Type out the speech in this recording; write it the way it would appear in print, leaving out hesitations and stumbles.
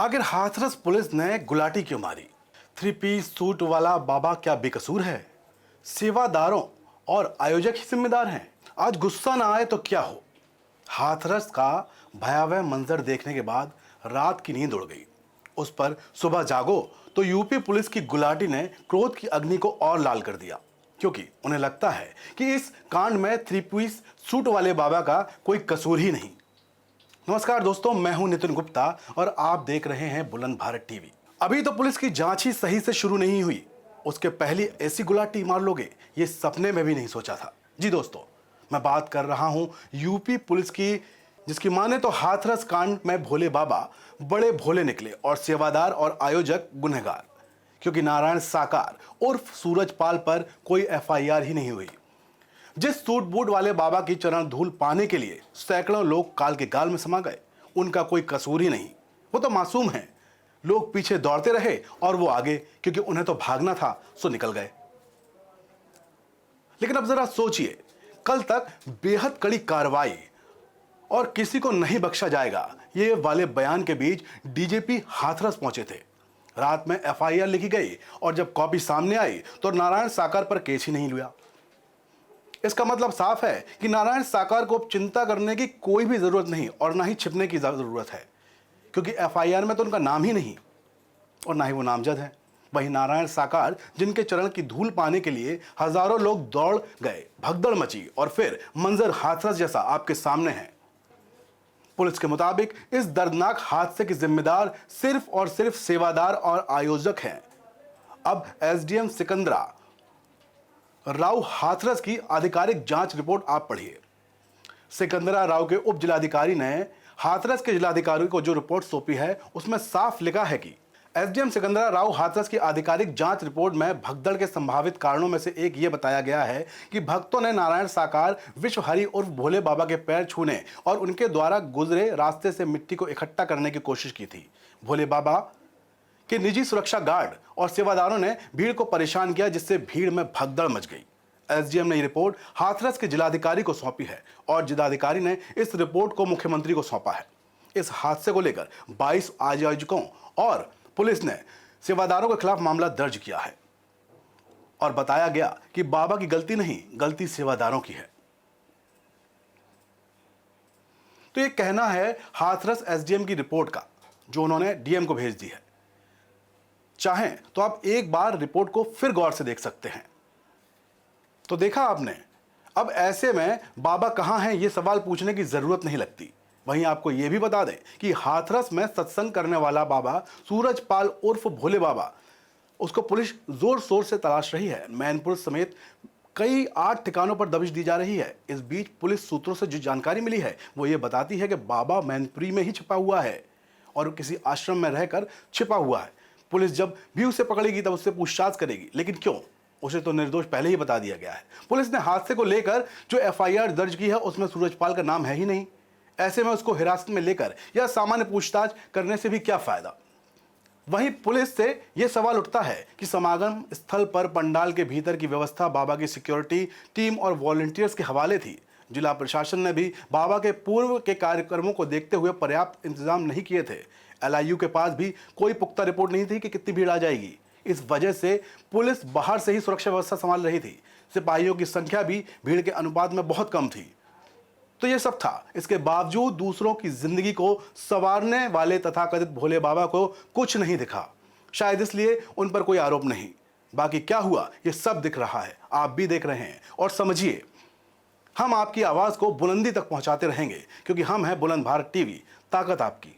आखिर हाथरस पुलिस ने गुलाटी क्यों मारी? थ्री पीस सूट वाला बाबा क्या बेकसूर है? सेवादारों और आयोजक ही जिम्मेदार हैं? आज गुस्सा ना आए तो क्या हो। हाथरस का भयावह मंजर देखने के बाद रात की नींद उड़ गई। उस पर सुबह जागो तो यूपी पुलिस की गुलाटी ने क्रोध की अग्नि को और लाल कर दिया, क्योंकि उन्हें लगता है कि इस कांड में थ्री पीस सूट वाले बाबा का कोई कसूर ही नहीं। नमस्कार दोस्तों, मैं हूं नितिन गुप्ता और आप देख रहे हैं बुलंद भारत टीवी। अभी तो पुलिस की जांच ही सही से शुरू नहीं हुई, उसके पहले ऐसी गुलाटी मार लोगे, ये सपने में भी नहीं सोचा था। जी दोस्तों, मैं बात कर रहा हूं यूपी पुलिस की, जिसकी माने तो हाथरस कांड में भोले बाबा बड़े भोले निकले और सेवादार और आयोजक गुनहगार, क्योंकि नारायण साकार उर्फ सूरजपाल पर कोई एफआईआर ही नहीं हुई। जिस सूट बूट वाले बाबा की चरण धूल पाने के लिए सैकड़ों लोग काल के गाल में समा गए, उनका कोई कसूर ही नहीं। वो तो मासूम हैं। लोग पीछे दौड़ते रहे और वो आगे, क्योंकि उन्हें तो भागना था, सो निकल गए। लेकिन अब जरा सोचिए, कल तक बेहद कड़ी कार्रवाई और किसी को नहीं बख्शा जाएगा, ये वाले बयान के बीच डीजीपी हाथरस पहुंचे थे। रात में एफआईआर लिखी गई और जब कॉपी सामने आई तो नारायण साकार पर केस ही नहीं लिया। इसका मतलब साफ है कि नारायण साकार को चिंता करने की कोई भी जरूरत नहीं और ना ही छिपने की जरूरत है, क्योंकि एफआईआर में तो उनका नाम ही नहीं और ना ही वो नामजद है। वहीं नारायण साकार, जिनके चरण की धूल पाने के लिए हजारों लोग दौड़ गए, भगदड़ मची और फिर मंजर हाथरस जैसा आपके सामने है। पुलिस के मुताबिक इस दर्दनाक हादसे के जिम्मेदार सिर्फ और सिर्फ सेवादार और आयोजक हैं। अब एसडीएम सिकंदरा राव हाथरस की आधिकारिक जांच रिपोर्ट आप पढ़िए। सिकंदरा राव के उप जिलाधिकारी ने हाथरस के जिलाधिकारी को जो रिपोर्ट सौंपी है, उसमें साफ लिखा है कि एसडीएम सिकंदरा राव हाथरस की आधिकारिक जांच रिपोर्ट में भगदड़ के संभावित कारणों में से एक ये बताया गया है कि भक्तों ने नारायण साकार विश्व हरि उर्फ भोले बाबा के पैर छूने और उनके द्वारा गुजरे रास्ते से मिट्टी को इकट्ठा करने की कोशिश की थी। भोले बाबा के निजी सुरक्षा गार्ड और सेवादारों ने भीड़ को परेशान किया, जिससे भीड़ में भगदड़ मच गई। एसडीएम ने यह रिपोर्ट हाथरस के जिलाधिकारी को सौंपी है और जिलाधिकारी ने इस रिपोर्ट को मुख्यमंत्री को सौंपा है। इस हादसे को लेकर 22 आयोजकों और पुलिस ने सेवादारों के खिलाफ मामला दर्ज किया है और बताया गया कि बाबा की गलती नहीं, गलती सेवादारों की है। तो यह कहना है हाथरस एसडीएम की रिपोर्ट का, जो उन्होंने डीएम को भेज दी है। चाहें तो आप एक बार रिपोर्ट को फिर गौर से देख सकते हैं। तो देखा आपने, अब ऐसे में बाबा कहां हैं, यह सवाल पूछने की जरूरत नहीं लगती। वहीं आपको यह भी बता दें कि हाथरस में सत्संग करने वाला बाबा सूरजपाल उर्फ भोले बाबा, उसको पुलिस जोर शोर से तलाश रही है। मैनपुर समेत कई 8 ठिकानों पर दबिश दी जा रही है। इस बीच पुलिस सूत्रों से जो जानकारी मिली है, वो ये बताती है कि बाबा मैनपुरी में ही छिपा हुआ है और किसी आश्रम में रहकर छिपा हुआ है। पुलिस जब भी उसे पकड़ेगी तब उससे पूछताछ करेगी, लेकिन क्यों? उसे तो निर्दोष पहले ही बता दिया गया है। पुलिस ने हादसे को लेकर जो एफआईआर दर्ज की है, उसमें सूरजपाल का नाम है ही नहीं। ऐसे में उसको हिरासत में लेकर या सामान्य पूछताछ करने से भी क्या फायदा? वहीं पुलिस से यह सवाल उठता है कि समागम स्थल पर पंडाल के भीतर की व्यवस्था बाबा की सिक्योरिटी टीम और वॉलंटियर्स के हवाले थी। जिला प्रशासन ने भी बाबा के पूर्व के कार्यक्रमों को देखते हुए पर्याप्त इंतजाम नहीं किए थे। एलआईयू के पास भी कोई पुख्ता रिपोर्ट नहीं थी कि कितनी भीड़ आ जाएगी। इस वजह से पुलिस बाहर से ही सुरक्षा व्यवस्था संभाल रही थी। सिपाहियों की संख्या भी भीड़ के अनुपात में बहुत कम थी। तो यह सब था, इसके बावजूद दूसरों की जिंदगी को संवारने वाले तथाकथित भोले बाबा को कुछ नहीं दिखा। शायद इसलिए उन पर कोई आरोप नहीं। बाकी क्या हुआ, यह सब दिख रहा है, आप भी देख रहे हैं और समझिए। हम आपकी आवाज को बुलंदी तक पहुंचाते रहेंगे, क्योंकि हम हैं बुलंद भारत टीवी, ताकत आपकी।